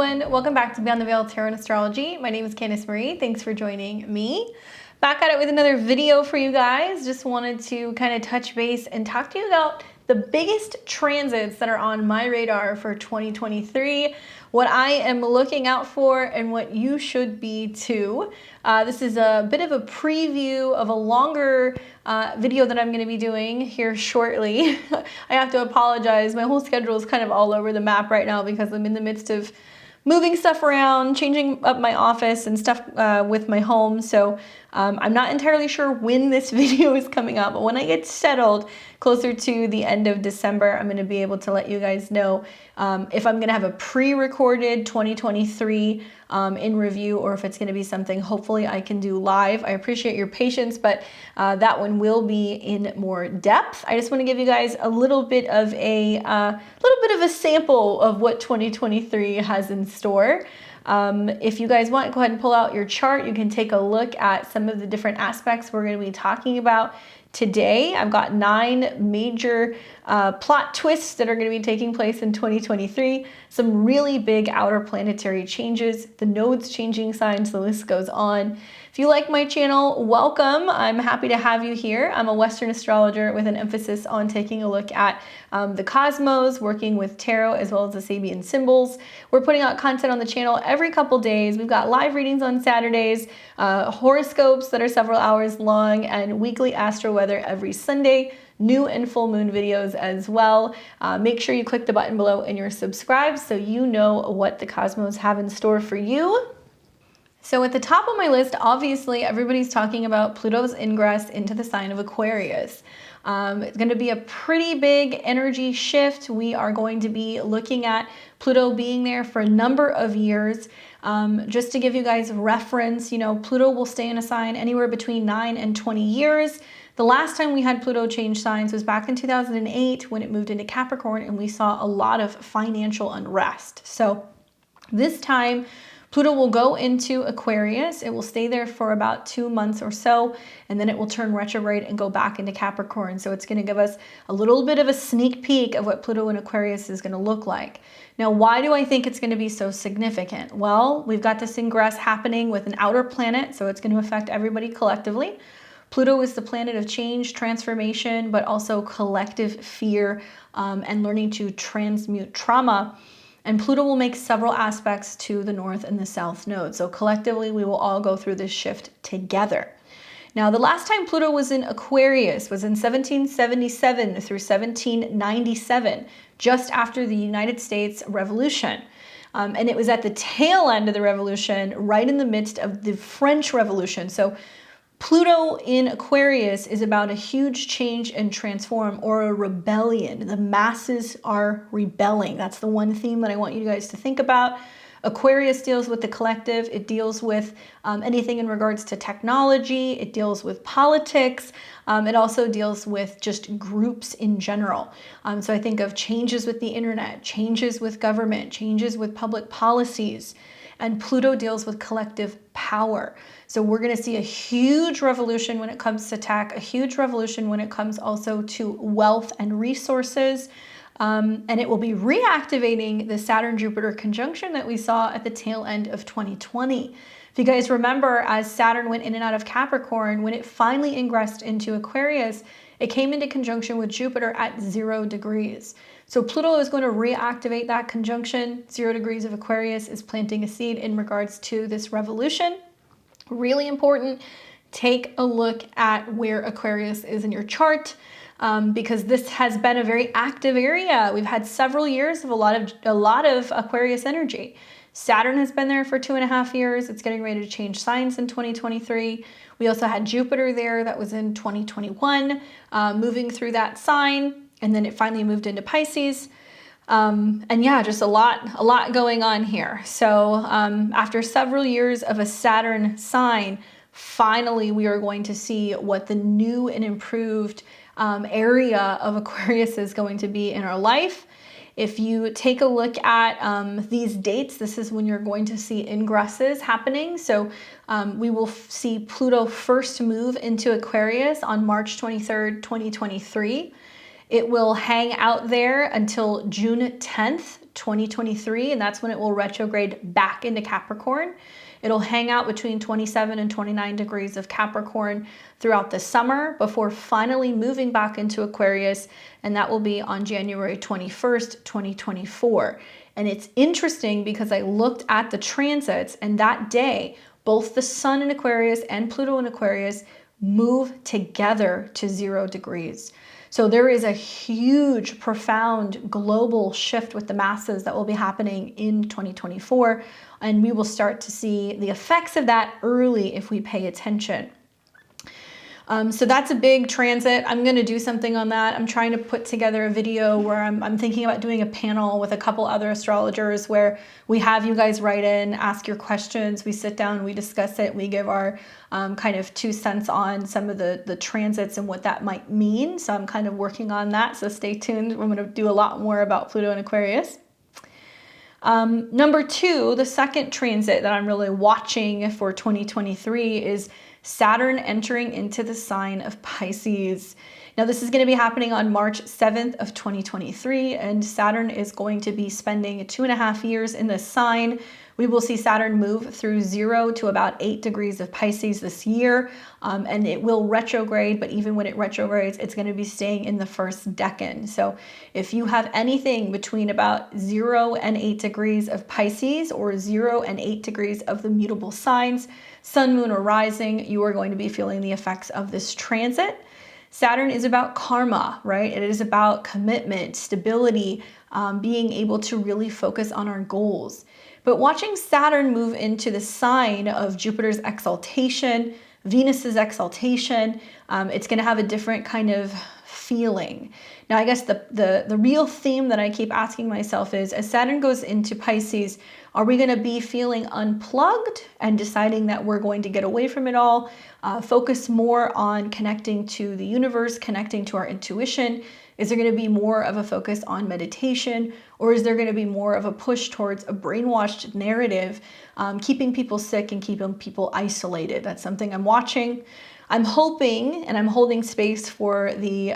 everyone, welcome back to Beyond the Veil Tarot and Astrology. My name is Candice Marie. Thanks for joining me. Back at it with another video for you guys. Just wanted to kind of touch base and talk to you about the biggest transits that are on my radar for 2023, what I am looking out for, and what you should be too. This is a bit of a preview of a longer video that I'm going to be doing here shortly. I have to apologize. My whole schedule is kind of all over the map right now because I'm in the midst of moving stuff around, changing up my office and stuff with my home. So I'm not entirely sure when this video is coming out, but when I get settled closer to the end of December, I'm going to be able to let you guys know if I'm going to have a pre-recorded 2023 in review, or if it's going to be something hopefully I can do live. I appreciate your patience, but that one will be in more depth. I just want to give you guys a little bit of a sample of what 2023 has in store. If you guys want, go ahead and pull out your chart. You can take a look at some of the different aspects we're going to be talking about today. I've got 9 major plot twists that are going to be taking place in 2023. Some really big outer planetary changes, the nodes changing signs, the list goes on. If you like my channel, welcome. I'm happy to have you here. I'm a Western astrologer with an emphasis on taking a look at the cosmos, working with tarot as well as the Sabian symbols. We're putting out content on the channel every couple days. We've got live readings on Saturdays, horoscopes that are several hours long, and weekly astro weather every Sunday. New and full moon videos as well. Make sure you click the button below and you're subscribed so you know what the cosmos have in store for you. So at the top of my list, obviously, everybody's talking about Pluto's ingress into the sign of Aquarius. It's going to be a pretty big energy shift. We are going to be looking at Pluto being there for a number of years. Just to give you guys reference, Pluto will stay in a sign anywhere between 9 and 20 years. The last time we had Pluto change signs was back in 2008 when it moved into Capricorn, and we saw a lot of financial unrest. So this time, Pluto will go into Aquarius. It will stay there for about 2 months or so, and then it will turn retrograde and go back into Capricorn. So it's going to give us a little bit of a sneak peek of what Pluto in Aquarius is going to look like. Now, why do I think it's going to be so significant? Well, we've got this ingress happening with an outer planet, so it's going to affect everybody collectively. Pluto is the planet of change, transformation, but also collective fear and learning to transmute trauma. And Pluto will make several aspects to the north and the south node. So collectively, we will all go through this shift together. Now, the last time Pluto was in Aquarius was in 1777 through 1797, just after the United States Revolution. And it was at the tail end of the revolution, right in the midst of the French Revolution. So Pluto in Aquarius is about a huge change and transform, or a rebellion. The masses are rebelling. That's the one theme that I want you guys to think about. Aquarius deals with the collective. It deals with anything in regards to technology. It deals with politics. It also deals with just groups in general. So I think of changes with the internet, changes with government, changes with public policies. And Pluto deals with collective power. So we're going to see a huge revolution when it comes to tech, a huge revolution when it comes also to wealth and resources. And it will be reactivating the Saturn-Jupiter conjunction that we saw at the tail end of 2020. If you guys remember, as Saturn went in and out of Capricorn, when it finally ingressed into Aquarius, it came into conjunction with Jupiter at 0 degrees. So Pluto is going to reactivate that conjunction. 0 degrees of Aquarius is planting a seed in regards to this revolution. Really important. Take a look at where Aquarius is in your chart, because this has been a very active area. We've had several years of a lot of Aquarius energy. Saturn has been there for 2.5 years. It's getting ready to change signs in 2023. We also had Jupiter there. That was in 2021, moving through that sign. And then it finally moved into Pisces. And yeah, just a lot going on here. So after several years of a Saturn sign, finally we are going to see what the new and improved area of Aquarius is going to be in our life. If you take a look at these dates, this is when you're going to see ingresses happening. So we will see Pluto first move into Aquarius on March 23rd, 2023. It will hang out there until June 10th, 2023, and that's when it will retrograde back into Capricorn. It'll hang out between 27 and 29 degrees of Capricorn throughout the summer before finally moving back into Aquarius, and that will be on January 21st, 2024. And it's interesting because I looked at the transits, and that day, both the Sun in Aquarius and Pluto in Aquarius move together to 0 degrees. So there is a huge, profound global shift with the masses that will be happening in 2024, and we will start to see the effects of that early if we pay attention. So that's a big transit. I'm going to do something on that. I'm trying to put together a video where I'm thinking about doing a panel with a couple other astrologers where we have you guys write in, ask your questions, we sit down, we discuss it, we give our kind of 2 cents on some of the transits and what that might mean. So I'm kind of working on that. So stay tuned. We're going to do a lot more about Pluto and Aquarius. Number 2, the second transit that I'm really watching for 2023 is Saturn entering into the sign of Pisces. Now this is going to be happening on March 7th of 2023, and Saturn is going to be spending 2.5 years in this sign. We will see Saturn move through 0 to about 8 degrees of Pisces this year, and it will retrograde, but even when it retrogrades, it's going to be staying in the first decan. So if you have anything between about 0 and 8 degrees of Pisces or 0 and 8 degrees of the mutable signs, Sun, Moon, or Rising, you are going to be feeling the effects of this transit. Saturn is about karma, right? It is about commitment, stability, being able to really focus on our goals. But watching Saturn move into the sign of Jupiter's exaltation, Venus's exaltation, it's going to have a different kind of feeling. Now, I guess the real theme that I keep asking myself is, as Saturn goes into Pisces, are we going to be feeling unplugged and deciding that we're going to get away from it all, focus more on connecting to the universe, connecting to our intuition? Is there going to be more of a focus on meditation, or is there going to be more of a push towards a brainwashed narrative, keeping people sick and keeping people isolated? That's something I'm watching. I'm hoping, and I'm holding space for the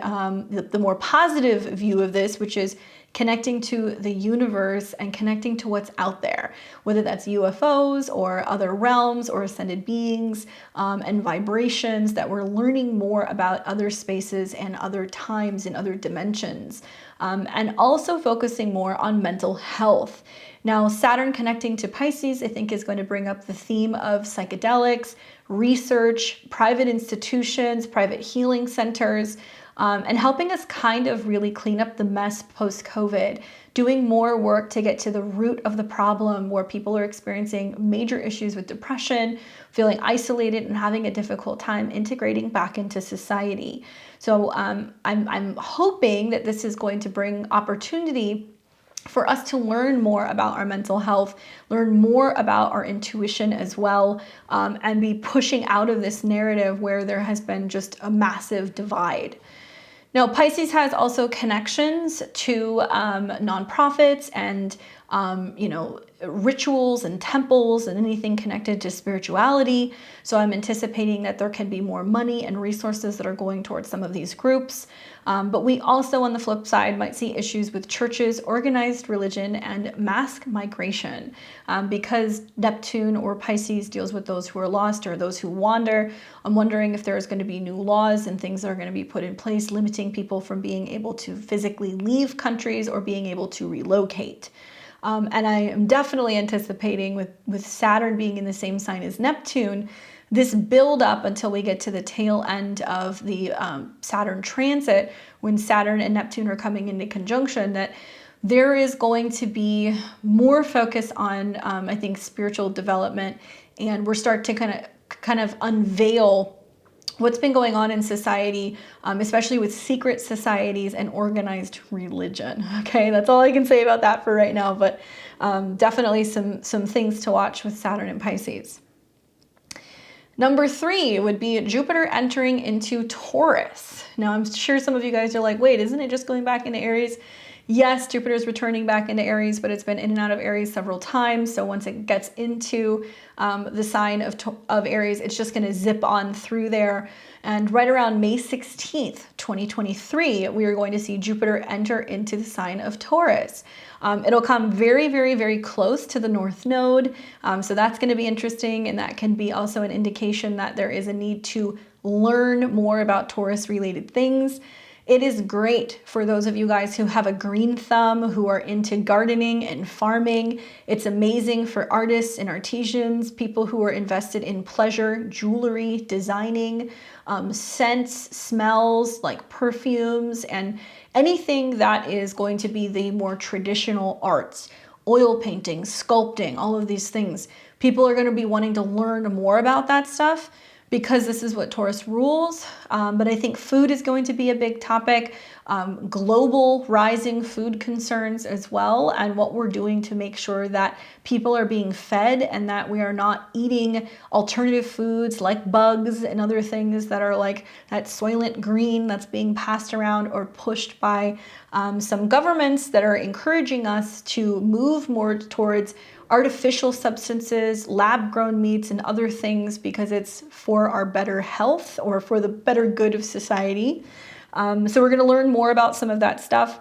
more positive view of this, which is connecting to the universe and connecting to what's out there, whether that's UFOs or other realms or ascended beings and vibrations, that we're learning more about other spaces and other times and other dimensions, and also focusing more on mental health. Now, Saturn connecting to Pisces, I think, is going to bring up the theme of psychedelics, research, private institutions, private healing centers, and helping us kind of really clean up the mess post-COVID, doing more work to get to the root of the problem where people are experiencing major issues with depression, feeling isolated, and having a difficult time integrating back into society. So I'm hoping that this is going to bring opportunity for us to learn more about our mental health, learn more about our intuition as well, and be pushing out of this narrative where there has been just a massive divide. Now, Pisces has also connections to nonprofits and rituals and temples and anything connected to spirituality. So I'm anticipating that there can be more money and resources that are going towards some of these groups. But we also, on the flip side, might see issues with churches, organized religion, and mass migration. Because Neptune or Pisces deals with those who are lost or those who wander, I'm wondering if there's going to be new laws and things that are going to be put in place limiting people from being able to physically leave countries or being able to relocate. And I am definitely anticipating with Saturn being in the same sign as Neptune, this build up until we get to the tail end of the Saturn transit, when Saturn and Neptune are coming into conjunction, that there is going to be more focus on, I think, spiritual development, and we're starting to kind of unveil what's been going on in society, especially with secret societies and organized religion. Okay, that's all I can say about that for right now, but definitely some things to watch with Saturn and Pisces. Number 3 would be Jupiter entering into Taurus. Now, I'm sure some of you guys are like, wait, isn't it just going back into Aries? Yes, Jupiter is returning back into Aries, but it's been in and out of Aries several times. So once it gets into the sign of Aries, it's just going to zip on through there. And right around May 16th, 2023, we are going to see Jupiter enter into the sign of Taurus. It'll come very, very, very close to the North Node. So that's going to be interesting. And that can be also an indication that there is a need to learn more about Taurus related things. It is great for those of you guys who have a green thumb, who are into gardening and farming. It's amazing for artists and artisans, people who are invested in pleasure, jewelry, designing, scents, smells like perfumes, and anything that is going to be the more traditional arts, oil painting, sculpting, all of these things. People are going to be wanting to learn more about that stuff, because this is what Taurus rules. But I think food is going to be a big topic, global rising food concerns as well, and what we're doing to make sure that people are being fed and that we are not eating alternative foods like bugs and other things that are like that Soylent Green that's being passed around or pushed by some governments that are encouraging us to move more towards artificial substances, lab-grown meats, and other things because it's for our better health or for the better good of society. So we're going to learn more about some of that stuff.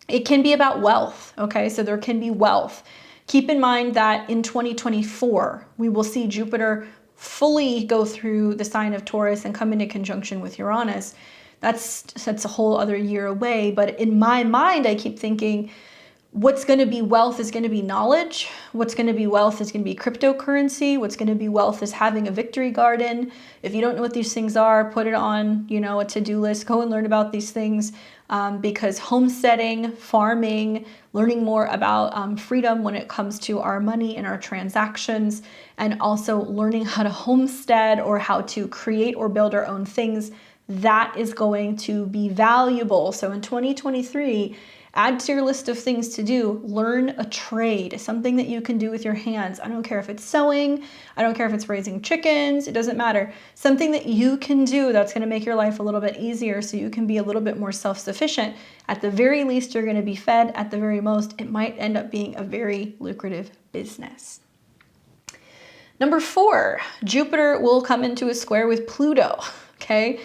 It can be about wealth, okay? So there can be wealth. Keep in mind that in 2024, we will see Jupiter fully go through the sign of Taurus and come into conjunction with Uranus. That's a whole other year away. But in my mind, I keep thinking, what's going to be wealth is going to be knowledge. What's going to be wealth is going to be cryptocurrency. What's going to be wealth is having a victory garden. If you don't know what these things are, put it on, a to-do list. Go and learn about these things because homesteading, farming, learning more about freedom when it comes to our money and our transactions, and also learning how to homestead or how to create or build our own things, that is going to be valuable. So in 2023, add to your list of things to do, learn a trade, something that you can do with your hands. I don't care if it's sewing, I don't care if it's raising chickens, it doesn't matter. Something that you can do that's gonna make your life a little bit easier so you can be a little bit more self-sufficient. At the very least, you're gonna be fed. At the very most, it might end up being a very lucrative business. Number 4, Jupiter will come into a square with Pluto, okay?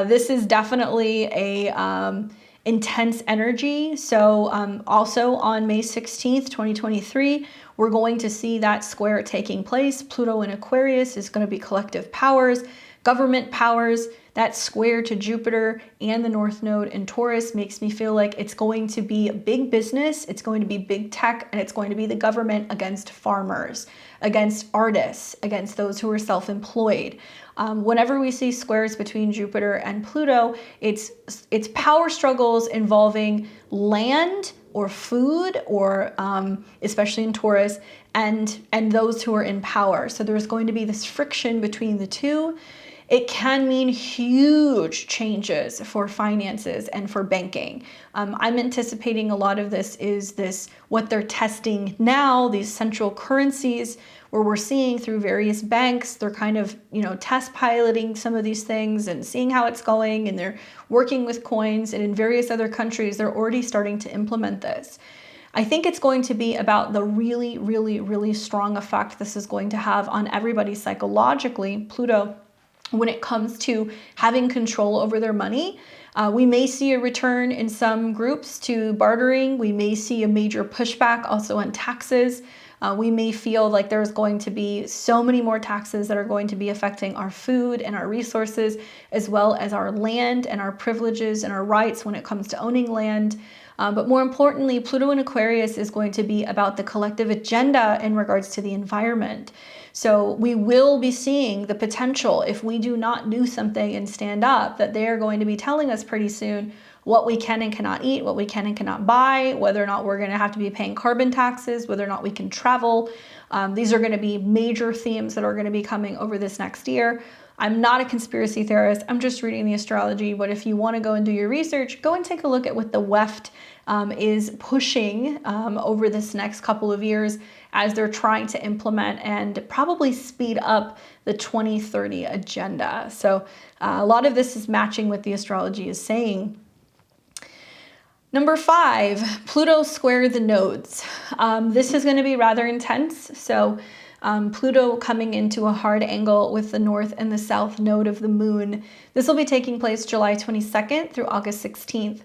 This is definitely a intense energy. So also on May 16th, 2023, we're going to see that square taking place. Pluto in Aquarius is going to be collective powers, government powers. That square to Jupiter and the North Node in Taurus makes me feel like it's going to be big business, it's going to be big tech, and it's going to be the government against farmers, against artists, against those who are self-employed. Whenever we see squares between Jupiter and Pluto, it's power struggles involving land or food, or especially in Taurus, and those who are in power. So there's going to be this friction between the two. It can mean huge changes for finances and for banking. I'm anticipating a lot of this is what they're testing now, these central currencies, where we're seeing through various banks, they're kind of, test piloting some of these things and seeing how it's going, and they're working with coins, and in various other countries, they're already starting to implement this. I think it's going to be about the really, really, really strong effect this is going to have on everybody psychologically, Pluto, when it comes to having control over their money. We may see a return in some groups to bartering. We may see a major pushback also on taxes. We may feel like there's going to be so many more taxes that are going to be affecting our food and our resources, as well as our land and our privileges and our rights when it comes to owning land. But more importantly, Pluto in Aquarius is going to be about the collective agenda in regards to the environment. So we will be seeing the potential, if we do not do something and stand up, that they are going to be telling us pretty soon what we can and cannot eat, what we can and cannot buy, whether or not we're going to have to be paying carbon taxes, whether or not we can travel. These are going to be major themes that are going to be coming over this next year. I'm not a conspiracy theorist. I'm just reading the astrology. But if you want to go and do your research, go and take a look at what the WEFT is pushing over this next couple of years as they're trying to implement and probably speed up the 2030 agenda. So a lot of this is matching what the astrology is saying. Number 5, Pluto square the nodes. This is going to be rather intense. So Pluto coming into a hard angle with the north and the south node of the moon. This will be taking place July 22nd through August 16th,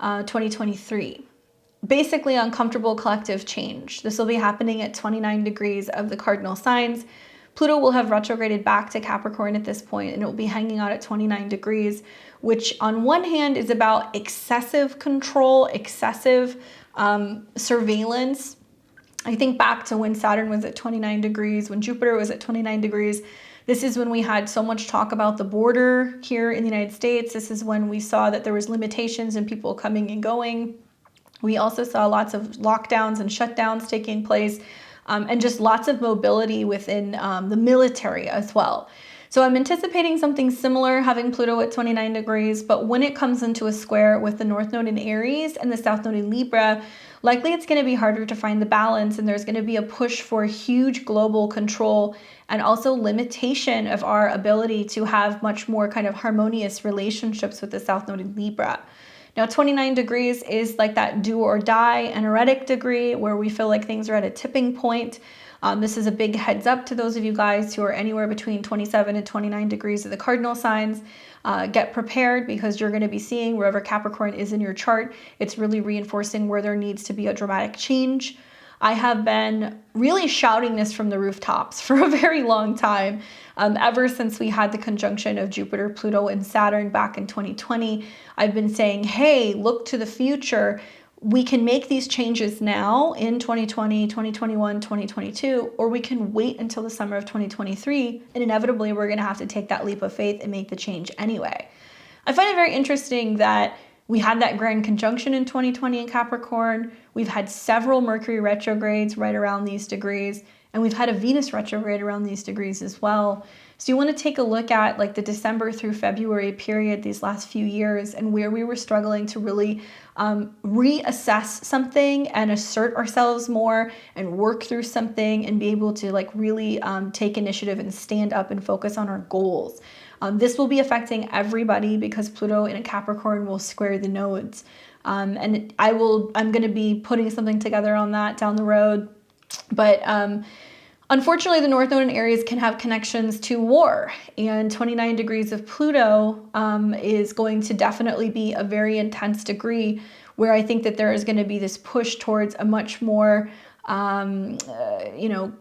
2023. Basically uncomfortable collective change. This will be happening at 29 degrees of the cardinal signs. Pluto will have retrograded back to Capricorn at this point, and it will be hanging out at 29 degrees, which on one hand is about excessive control, excessive surveillance. I think back to when Saturn was at 29 degrees, when Jupiter was at 29 degrees. This is when we had so much talk about the border here in the United States. This is when we saw that there was limitations and people coming and going. We also saw lots of lockdowns and shutdowns taking place. And just lots of mobility within the military as well. So I'm anticipating something similar, having Pluto at 29 degrees, but when it comes into a square with the North Node in Aries and the South Node in Libra, likely it's going to be harder to find the balance, and there's going to be a push for huge global control and also limitation of our ability to have much more kind of harmonious relationships with the South Node in Libra. Now, 29 degrees is like that do or die energetic degree where we feel like things are at a tipping point. This is a big heads up to those of you guys who are anywhere between 27 and 29 degrees of the cardinal signs. Get prepared, because you're going to be seeing wherever Capricorn is in your chart, it's really reinforcing where there needs to be a dramatic change. I have been really shouting this from the rooftops for a very long time, ever since we had the conjunction of Jupiter, Pluto, and Saturn back in 2020. I've been saying, hey, look to the future. We can make these changes now in 2020, 2021, 2022, or we can wait until the summer of 2023, and inevitably we're going to have to take that leap of faith and make the change anyway. I find it very interesting that we had that grand conjunction in 2020 in Capricorn. We've had several Mercury retrogrades right around these degrees, and we've had a Venus retrograde around these degrees as well. So you want to take a look at like the December through February period these last few years, and where we were struggling to really reassess something and assert ourselves more and work through something and be able to like really take initiative and stand up and focus on our goals. This will be affecting everybody because Pluto in a Capricorn will square the nodes. And I'm going to be putting something together on that down the road. But unfortunately, the North Node in Aries can have connections to war, and 29 degrees of Pluto is going to definitely be a very intense degree where I think that there is going to be this push towards a much more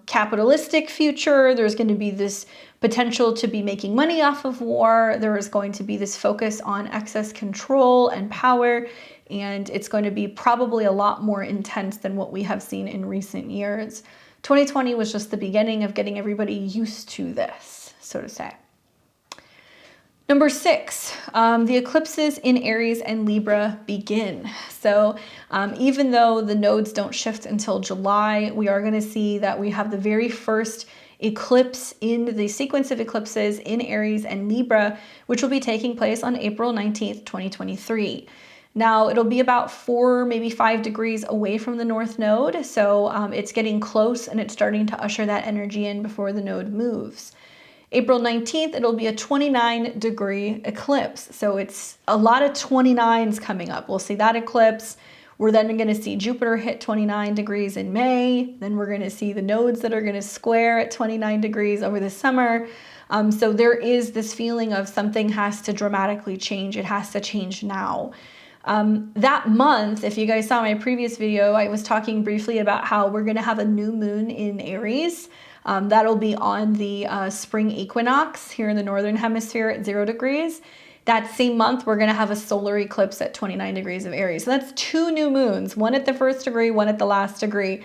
capitalistic future. There's going to be this potential to be making money off of war. There is going to be this focus on excess control and power, and it's going to be probably a lot more intense than what we have seen in recent years. 2020 was just the beginning of getting everybody used to this, so to say. Number 6, the eclipses in Aries and Libra begin. So even though the nodes don't shift until July, we are going to see that we have the very first eclipse in the sequence of eclipses in Aries and Libra, which will be taking place on April 19th, 2023. Now, it'll be about 4, maybe 5 degrees away from the North Node, so it's getting close and it's starting to usher that energy in before the node moves. April 19th, it'll be a 29-degree eclipse, so it's a lot of 29s coming up. We'll see that eclipse. We're then going to see Jupiter hit 29 degrees in May. Then we're going to see the nodes that are going to square at 29 degrees over the summer. So there is this feeling of something has to dramatically change. It has to change now. That month, if you guys saw my previous video, I was talking briefly about how we're going to have a new moon in Aries. That'll be on the spring equinox here in the Northern Hemisphere at 0 degrees. That same month, we're going to have a solar eclipse at 29 degrees of Aries. So that's 2 new moons, one at the first degree, one at the last degree.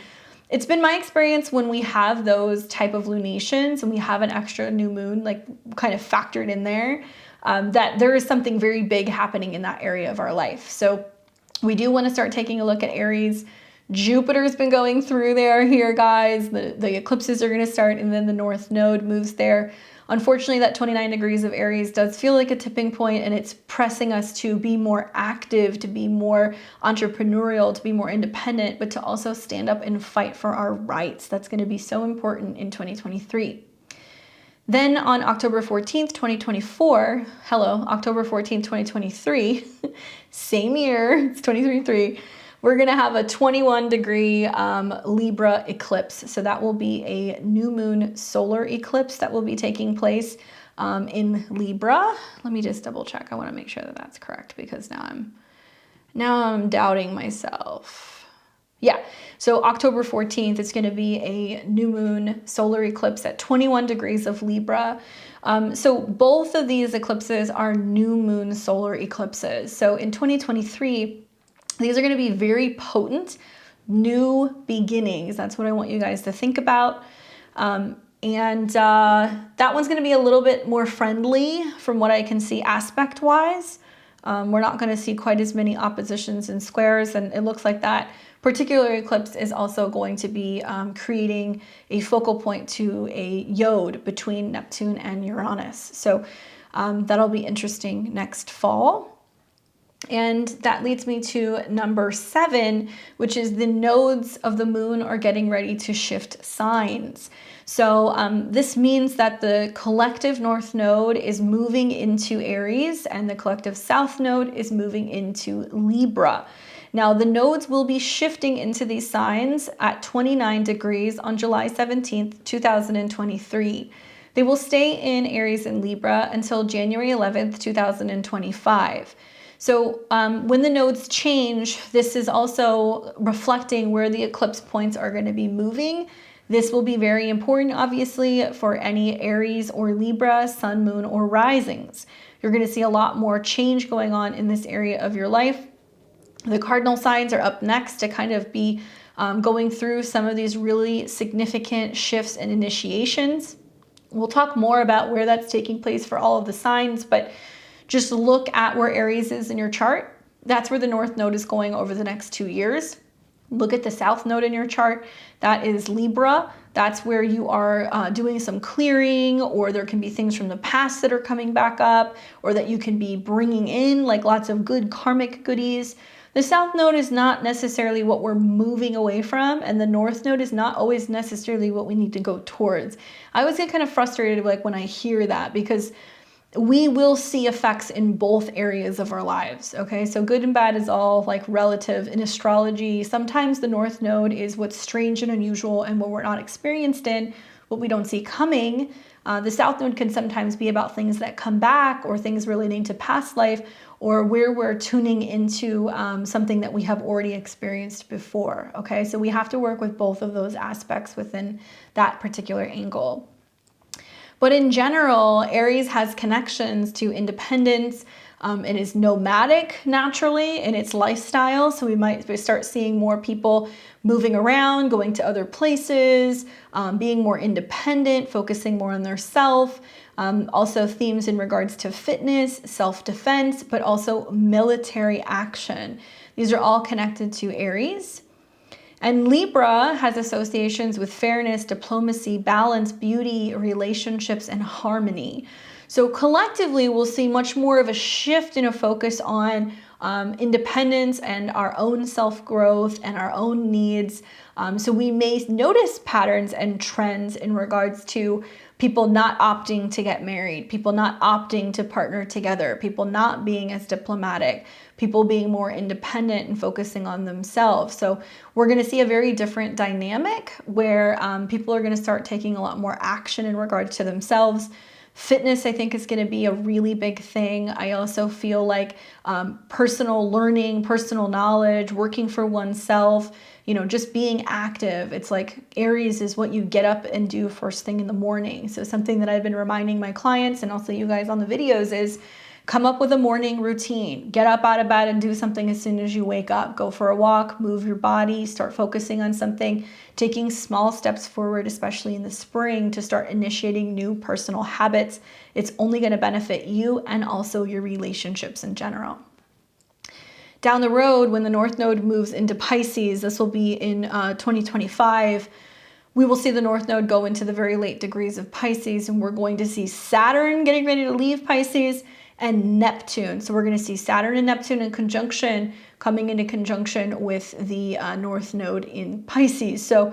It's been my experience when we have those type of lunations and we have an extra new moon, like kind of factored in there, that there is something very big happening in that area of our life. So we do want to start taking a look at Aries. Jupiter's been going through there here, guys. The eclipses are going to start, and then the North Node moves there. Unfortunately, that 29 degrees of Aries does feel like a tipping point, and it's pressing us to be more active, to be more entrepreneurial, to be more independent, but to also stand up and fight for our rights. That's going to be so important in 2023. Then on October 14th, 2024, hello, October 14th, 2023, same year, it's 2023, we're gonna have a 21-degree Libra eclipse. So that will be a new moon solar eclipse that will be taking place in Libra. Let me just double check. I wanna make sure that that's correct because now I'm doubting myself. Yeah, so October 14th, it's going to be a new moon solar eclipse at 21 degrees of Libra. So both of these eclipses are new moon solar eclipses. So in 2023, these are going to be very potent new beginnings. That's what I want you guys to think about. That one's going to be a little bit more friendly from what I can see aspect-wise. We're not going to see quite as many oppositions and squares, and it looks like that particular eclipse is also going to be creating a focal point to a yod between Neptune and Uranus. So that'll be interesting next fall. And that leads me to number 7, which is the nodes of the moon are getting ready to shift signs. So this means that the collective north node is moving into Aries and the collective south node is moving into Libra. Now the nodes will be shifting into these signs at 29 degrees on July 17th, 2023. They will stay in Aries and Libra until January 11th, 2025. So when the nodes change, this is also reflecting where the eclipse points are going to be moving. This will be very important, obviously, for any Aries or Libra, sun, moon, or risings. You're going to see a lot more change going on in this area of your life. The cardinal signs are up next to kind of be going through some of these really significant shifts and initiations. We'll talk more about where that's taking place for all of the signs, but just look at where Aries is in your chart. That's where the north node is going over the next 2 years. Look at the south node in your chart. That is Libra. That's where you are doing some clearing, or there can be things from the past that are coming back up, or that you can be bringing in like lots of good karmic goodies. The south node is not necessarily what we're moving away from, and the north node is not always necessarily what we need to go towards. I always get kind of frustrated like when I hear that, because we will see effects in both areas of our lives, okay? So good and bad is all like relative in astrology. Sometimes the north node is what's strange and unusual and what we're not experienced in, what we don't see coming. The south node can sometimes be about things that come back, or things relating to past life, or where we're tuning into something that we have already experienced before, okay? So we have to work with both of those aspects within that particular angle. But in general, Aries has connections to independence. It is nomadic naturally in its lifestyle. So we might start seeing more people moving around, going to other places, being more independent, focusing more on their self. Also themes in regards to fitness, self-defense, but also military action. These are all connected to Aries. And Libra has associations with fairness, diplomacy, balance, beauty, relationships, and harmony. So collectively, we'll see much more of a shift in a focus on independence and our own self-growth and our own needs. So we may notice patterns and trends in regards to people not opting to get married, people not opting to partner together, people not being as diplomatic, people being more independent and focusing on themselves. So we're going to see a very different dynamic where people are going to start taking a lot more action in regards to themselves. Fitness, I think, is going to be a really big thing. I also feel like personal learning, personal knowledge, working for oneself, you know, just being active. It's like Aries is what you get up and do first thing in the morning. So something that I've been reminding my clients and also you guys on the videos is come up with a morning routine. Get up out of bed and do something as soon as you wake up. Go for a walk, move your body, start focusing on something, taking small steps forward, especially in the spring, to start initiating new personal habits. It's only going to benefit you and also your relationships in general. Down the road, when the North Node moves into Pisces, this will be in 2025, we will see the North Node go into the very late degrees of Pisces, and we're going to see Saturn getting ready to leave Pisces and Neptune. So we're going to see Saturn and Neptune in conjunction, coming into conjunction with the North Node in Pisces. So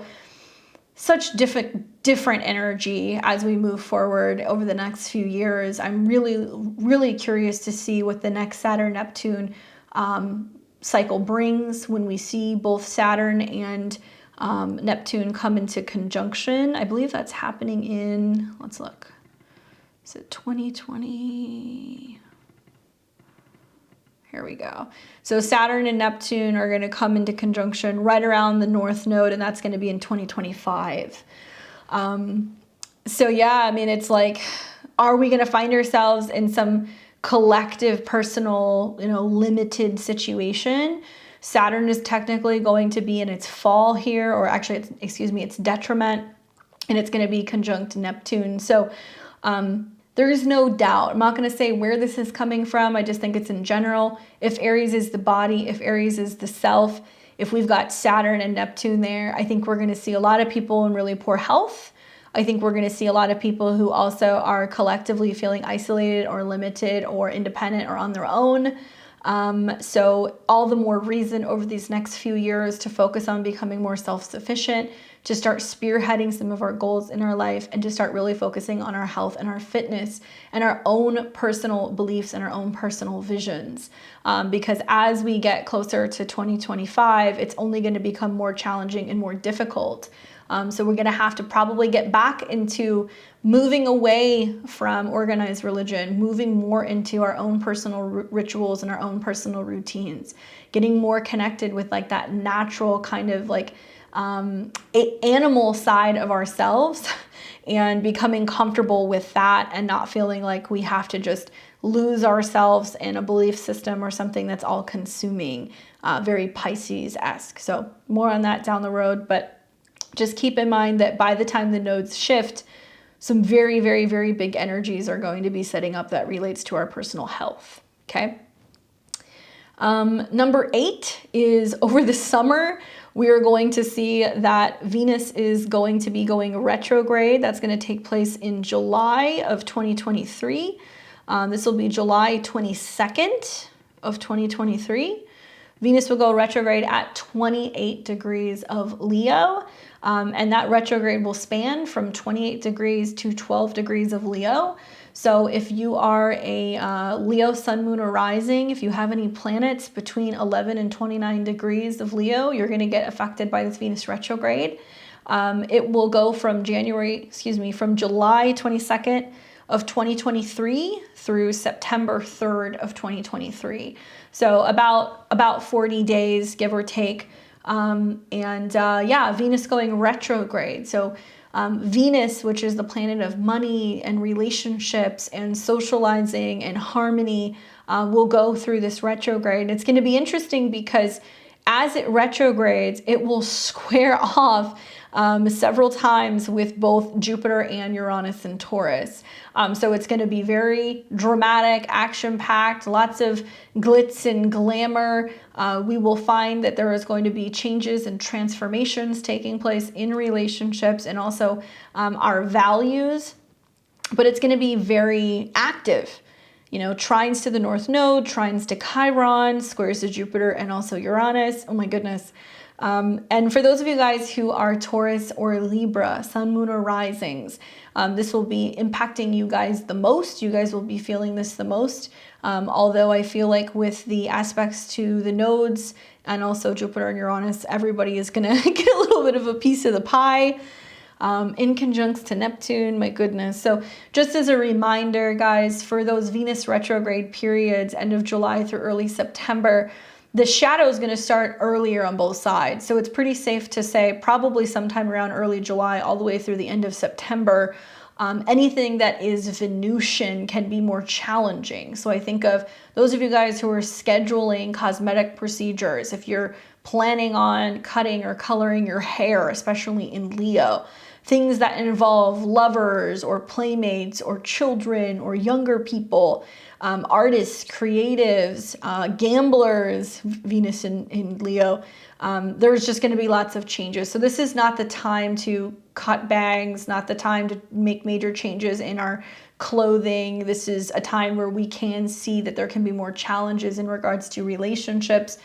such different energy as we move forward over the next few years. I'm really curious to see what the next Saturn-Neptune cycle brings when we see both Saturn and Neptune come into conjunction. I believe that's happening in, let's look, is it 2020? Here we go. So Saturn and Neptune are going to come into conjunction right around the North Node, and that's going to be in 2025. So yeah, I mean, it's like, are we going to find ourselves in some collective, personal, limited situation? Saturn is technically going to be in its fall here, or actually, its detriment, and it's going to be conjunct Neptune. So there is no doubt. I'm not going to say where this is coming from. I just think it's in general. If Aries is the body, if Aries is the self, if we've got Saturn and Neptune there, I think we're going to see a lot of people in really poor health. I think we're going to see a lot of people who also are collectively feeling isolated or limited or independent or on their own. So all the more reason over these next few years to focus on becoming more self-sufficient, to start spearheading some of our goals in our life, and to start really focusing on our health and our fitness and our own personal beliefs and our own personal visions. Because as we get closer to 2025, it's only going to become more challenging and more difficult. So we're going to have to probably get back into moving away from organized religion, moving more into our own personal rituals and our own personal routines, getting more connected with like that natural kind of like animal side of ourselves, and becoming comfortable with that and not feeling like we have to just lose ourselves in a belief system or something that's all consuming, very Pisces-esque. So more on that down the road, but just keep in mind that by the time the nodes shift, some very, very, very big energies are going to be setting up that relates to our personal health, okay? Number 8 is over the summer, we are going to see that Venus is going to be going retrograde. That's going to take place in July of 2023. This will be July 22nd of 2023. Venus will go retrograde at 28 degrees of Leo. And that retrograde will span from 28 degrees to 12 degrees of Leo. So if you are a Leo sun, moon, or rising, if you have any planets between 11 and 29 degrees of Leo, you're going to get affected by this Venus retrograde. It will go from July 22nd of 2023 through September 3rd of 2023. So about 40 days, give or take. Venus going retrograde. So Venus, which is the planet of money and relationships and socializing and harmony, will go through this retrograde. It's going to be interesting because as it retrogrades, it will square off several times with both Jupiter and Uranus and Taurus. So it's going to be very dramatic, action-packed, lots of glitz and glamour. We will find that there is going to be changes and transformations taking place in relationships and also our values, but it's going to be very active. Trines to the North Node, trines to Chiron, squares to Jupiter and also Uranus. Oh my goodness. And for those of you guys who are Taurus or Libra, sun, moon, or risings, this will be impacting you guys the most. You guys will be feeling this the most. Although I feel like with the aspects to the nodes and also Jupiter and Uranus, everybody is going to get a little bit of a piece of the pie. In conjunction to Neptune, my goodness. So just as a reminder, guys, for those Venus retrograde periods, end of July through early September, the shadow is going to start earlier on both sides. So it's pretty safe to say probably sometime around early July all the way through the end of September, anything that is Venusian can be more challenging. So I think of those of you guys who are scheduling cosmetic procedures, if you're planning on cutting or coloring your hair, especially in Leo, things that involve lovers or playmates or children or younger people, artists, creatives, gamblers, Venus in Leo, there's just going to be lots of changes. So this is not the time to cut bangs, not the time to make major changes in our clothing. This is a time where we can see that there can be more challenges in regards to relationships.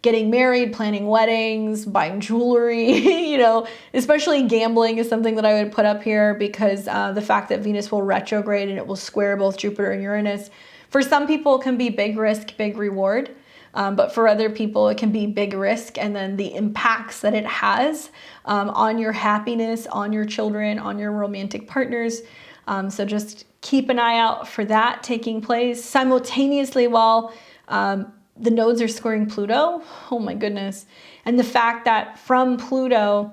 getting married, planning weddings, buying jewelry, you know, especially gambling is something that I would put up here because the fact that Venus will retrograde and it will square both Jupiter and Uranus. For some people, it can be big risk, big reward. But for other people, it can be big risk and then the impacts that it has on your happiness, on your children, on your romantic partners. So just keep an eye out for that taking place simultaneously while the nodes are squaring Pluto. Oh my goodness. And the fact that from Pluto,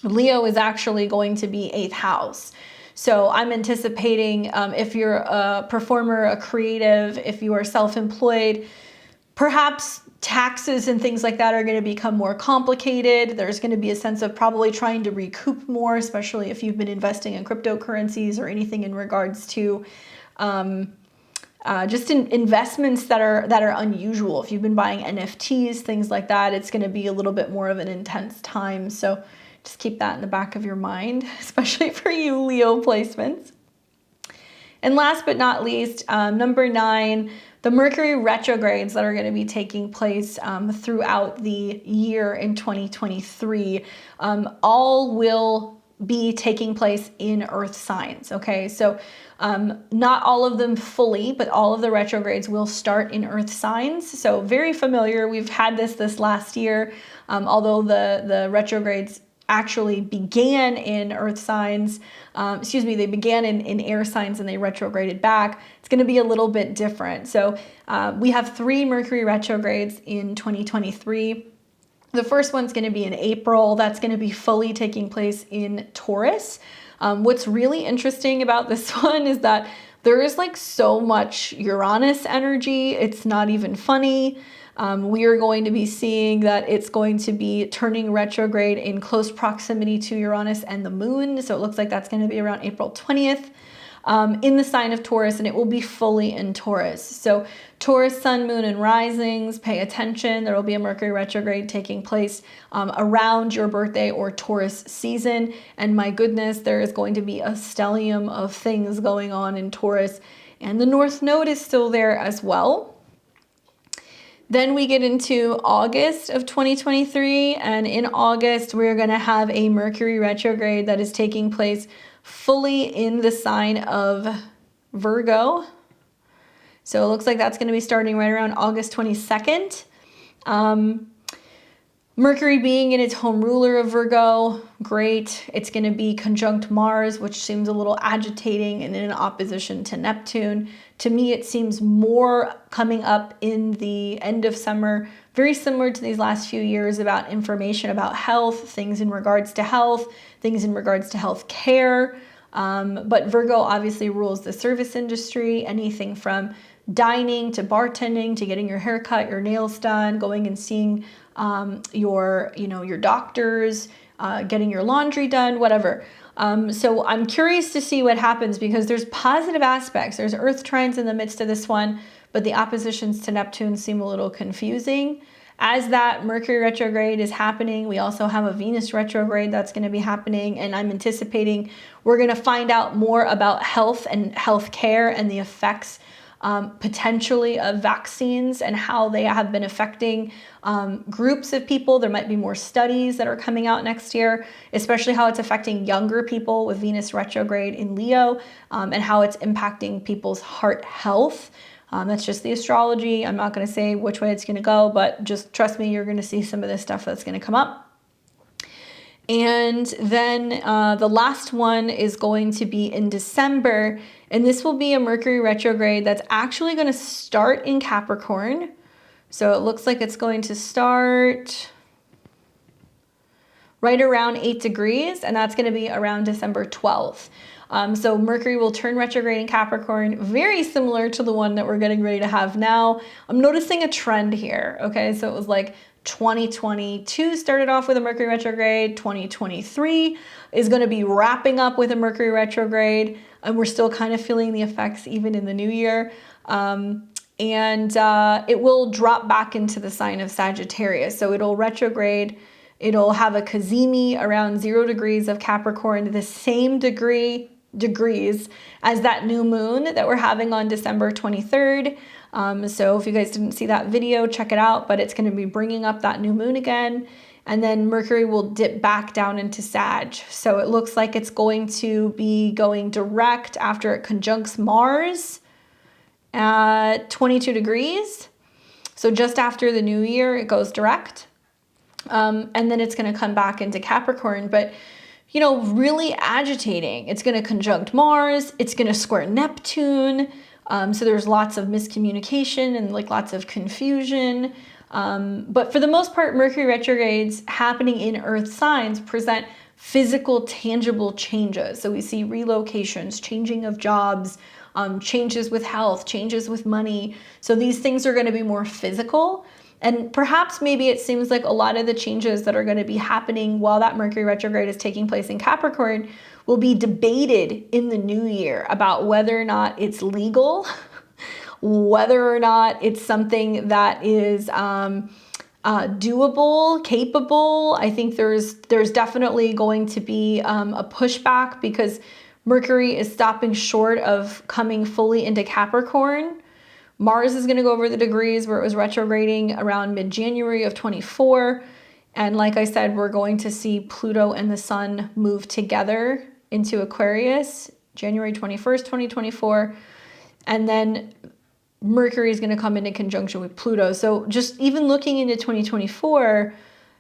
Leo is actually going to be 8th house. So I'm anticipating if you're a performer, a creative, if you are self-employed, perhaps taxes and things like that are going to become more complicated. There's going to be a sense of probably trying to recoup more, especially if you've been investing in cryptocurrencies or anything in regards to just in investments that are unusual. If you've been buying NFTs, things like that, it's going to be a little bit more of an intense time. So just keep that in the back of your mind, especially for you Leo placements. And last but not least, number 9, the Mercury retrogrades that are going to be taking place throughout the year in 2023, all will be taking place in Earth signs, okay? So not all of them fully, but all of the retrogrades will start in Earth signs. So very familiar. We've had this last year, although the retrogrades actually began in Earth signs, they began in air signs and they retrograded back. It's going to be a little bit different. So we have 3 Mercury retrogrades in 2023. The first one's going to be in April. That's going to be fully taking place in Taurus. What's really interesting about this one is that there is like so much Uranus energy. It's not even funny. We are going to be seeing that it's going to be turning retrograde in close proximity to Uranus and the moon. So it looks like that's going to be around April 20th in the sign of Taurus, and it will be fully in Taurus. So Taurus, sun, moon, and risings, pay attention. There will be a Mercury retrograde taking place around your birthday or Taurus season. And my goodness, there is going to be a stellium of things going on in Taurus. And the North Node is still there as well. Then we get into August of 2023, and in August, we're going to have a Mercury retrograde that is taking place fully in the sign of Virgo. So it looks like that's going to be starting right around August 22nd. Mercury being in its home ruler of Virgo, great. It's going to be conjunct Mars, which seems a little agitating and in opposition to Neptune. To me, it seems more coming up in the end of summer, very similar to these last few years about information about health, things in regards to health, things in regards to health care. But Virgo obviously rules the service industry, anything from dining to bartending to getting your hair cut, your nails done, going and seeing your doctors, getting your laundry done, whatever. So I'm curious to see what happens because there's positive aspects. There's Earth trines in the midst of this one, but the oppositions to Neptune seem a little confusing. As that Mercury retrograde is happening, we also have a Venus retrograde that's going to be happening, and I'm anticipating we're going to find out more about health and health care and the effects potentially of vaccines and how they have been affecting groups of people. There might be more studies that are coming out next year, especially how it's affecting younger people with Venus retrograde in Leo, and how it's impacting people's heart health. That's just the astrology. I'm not going to say which way it's going to go, but just trust me, you're going to see some of this stuff that's going to come up. And then the last one is going to be in December, and this will be a Mercury retrograde that's actually going to start in Capricorn. So it looks like it's going to start right around 8 degrees, and that's going to be around December 12th. So Mercury will turn retrograde in Capricorn, very similar to the one that we're getting ready to have now. I'm noticing a trend here, okay? So it was like 2022 started off with a Mercury retrograde. 2023 is going to be wrapping up with a Mercury retrograde, and we're still kind of feeling the effects even in the new year. And it will drop back into the sign of Sagittarius. So it'll retrograde. It'll have a cazimi around 0 degrees of Capricorn, the same degrees as that new moon that we're having on December 23rd. So if you guys didn't see that video, check it out, but it's going to be bringing up that new moon again. And then Mercury will dip back down into Sag. So it looks like it's going to be going direct after it conjuncts Mars at 22 degrees. So just after the new year, it goes direct. And then it's going to come back into Capricorn, but you know, really agitating. It's going to conjunct Mars. It's going to square Neptune. So there's lots of miscommunication and like lots of confusion. But for the most part, Mercury retrogrades happening in Earth signs present physical, tangible changes. So we see relocations, changing of jobs, changes with health, changes with money. So these things are going to be more physical. And perhaps maybe it seems like a lot of the changes that are going to be happening while that Mercury retrograde is taking place in Capricorn will be debated in the new year about whether or not it's legal, whether or not it's something that is doable, capable. I think there's definitely going to be a pushback because Mercury is stopping short of coming fully into Capricorn. Mars is going to go over the degrees where it was retrograding around mid-January of 24. And like I said, we're going to see Pluto and the Sun move together into Aquarius, January 21st, 2024. And then Mercury is going to come into conjunction with Pluto. So just even looking into 2024,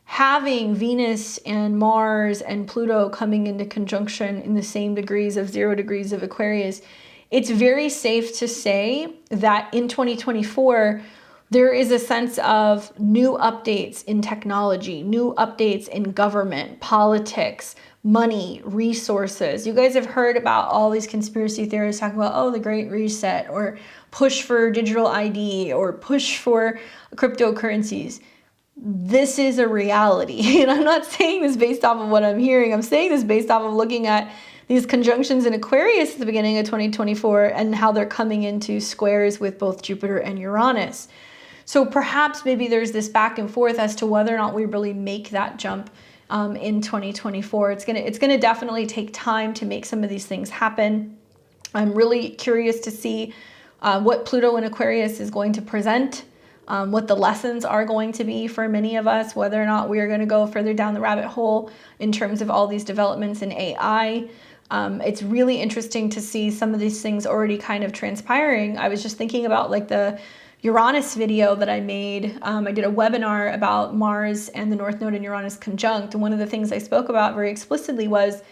having Venus and Mars and Pluto coming into conjunction in the same degrees of 0 degrees of Aquarius, it's very safe to say that in 2024, there is a sense of new updates in technology, new updates in government, politics, money, resources. You guys have heard about all these conspiracy theorists talking about, oh, the Great Reset, or push for digital ID, or push for cryptocurrencies. This is a reality. And I'm not saying this based off of what I'm hearing. I'm saying this based off of looking at these conjunctions in Aquarius at the beginning of 2024 and how they're coming into squares with both Jupiter and Uranus. So perhaps maybe there's this back and forth as to whether or not we really make that jump in 2024. It's gonna definitely take time to make some of these things happen. I'm really curious to see what Pluto in Aquarius is going to present, what the lessons are going to be for many of us, whether or not we are going to go further down the rabbit hole in terms of all these developments in AI. It's really interesting to see some of these things already kind of transpiring. I was just thinking about like the Uranus video that I made. I did a webinar about Mars and the North Node in Uranus conjunct. And one of the things I spoke about very explicitly was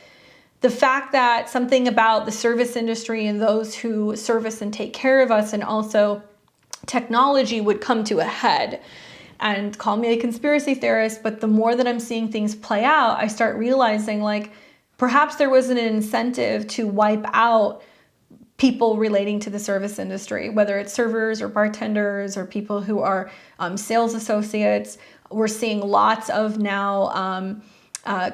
the fact that something about the service industry and those who service and take care of us and also technology would come to a head. And call me a conspiracy theorist, but the more that I'm seeing things play out, I start realizing like perhaps there was an incentive to wipe out people relating to the service industry, whether it's servers or bartenders or people who are sales associates. We're seeing lots of now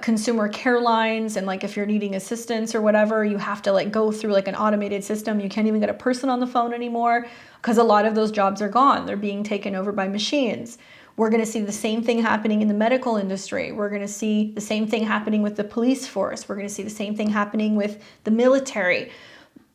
consumer care lines, and like if you're needing assistance or whatever, you have to like go through like an automated system. You can't even get a person on the phone anymore because a lot of those jobs are gone. They're being taken over by machines. We're going to see the same thing happening in the medical industry. We're going to see the same thing happening with the police force. We're going to see the same thing happening with the military.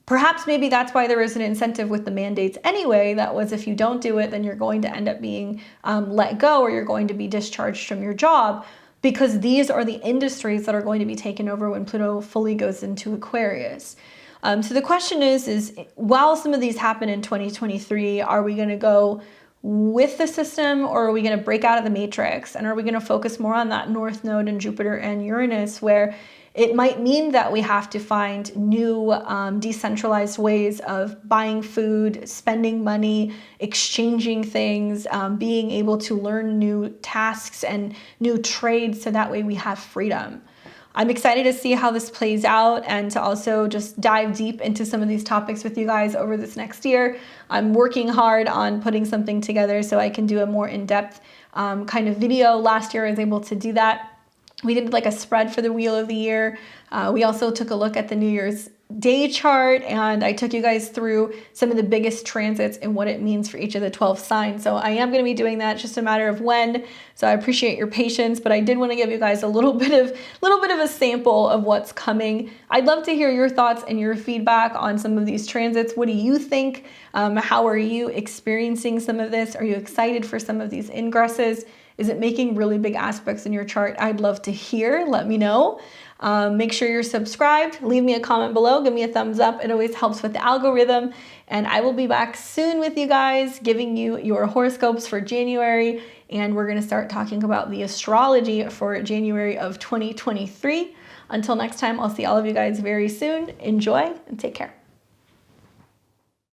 Perhaps maybe that's why there is an incentive with the mandates anyway. That was if you don't do it, then you're going to end up being let go, or you're going to be discharged from your job, because these are the industries that are going to be taken over when Pluto fully goes into Aquarius. So the question is while some of these happen in 2023, are we going to go with the system, or are we going to break out of the matrix? And are we going to focus more on that North Node and Jupiter and Uranus, where it might mean that we have to find new decentralized ways of buying food, spending money, exchanging things, being able to learn new tasks and new trades, so that way we have freedom. I'm excited to see how this plays out and to also just dive deep into some of these topics with you guys over this next year. I'm working hard on putting something together so I can do a more in-depth kind of video. Last year I was able to do that. We did like a spread for the Wheel of the Year. We also took a look at the New Year's day chart, and I took you guys through some of the biggest transits and what it means for each of the 12 signs. So I am going to be doing that. It's just a matter of when. So I appreciate your patience, but I did want to give you guys a little bit of a sample of what's coming. I'd love to hear your thoughts and your feedback on some of these transits. What do you think? How are you experiencing some of this? Are you excited for some of these ingresses? Is it making really big aspects in your chart? I'd love to hear. Let me know. Make sure you're subscribed. Leave me a comment below. Give me a thumbs up. It always helps with the algorithm. And I will be back soon with you guys, giving you your horoscopes for January. And we're going to start talking about the astrology for January of 2023. Until next time, I'll see all of you guys very soon. Enjoy and take care.